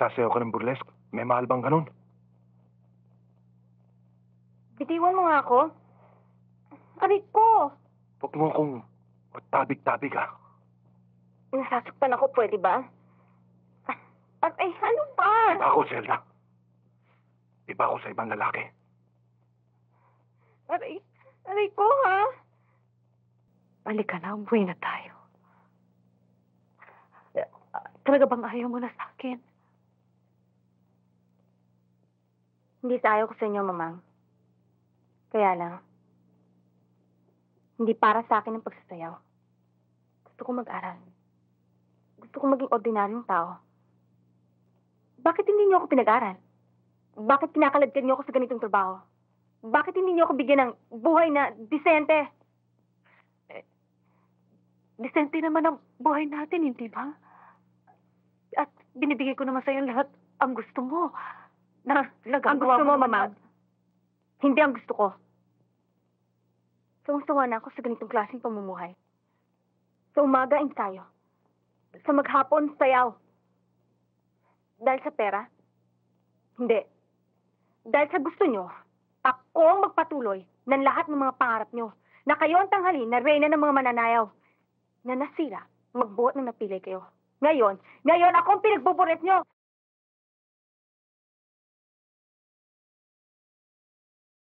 Nagsasayaw ka ng burlesque. May mahal bang ganun? Bitiwan mo nga ako. Aray ko! Huwag mo akong magtabig-tabig, ha? Nasasaktan ako, pwede ba? Ay, ano ba? Iba ako, Zelda. Iba ako sa ibang lalaki. Aray ko, ha? Halika na, umuwi na tayo. Talaga bang ayaw mo na sa akin? Hindi sa ayaw ko sa inyo, mamang. Kaya lang, hindi para sa akin ang pagsasayaw. Gusto ko mag-aral. Gusto ko maging ordinaryong tao. Bakit hindi niyo ako pinag-aral? Bakit kinakaladkad niyo ako sa ganitong trabaho? Bakit hindi niyo ako bigyan ng buhay na disente? Disente naman ang buhay natin, hindi ba? At binibigay ko naman sa'yo lahat ang gusto mo. Na Ang nagagawa gusto mo, naman mamang. Hindi ang gusto ko. Sawang-sawa na ako sa ganitong klaseng pamumuhay. Sa umaga, ensayo. Sa maghapon, sayaw. Dahil sa pera? Hindi. Dahil sa gusto nyo, ako ang magpatuloy ng lahat ng mga pangarap nyo na kayo ang tanghalin na reyna ng mga mananayaw na nasira, magbuhat ng napili kayo. Ngayon ako ang pinagbuburet nyo!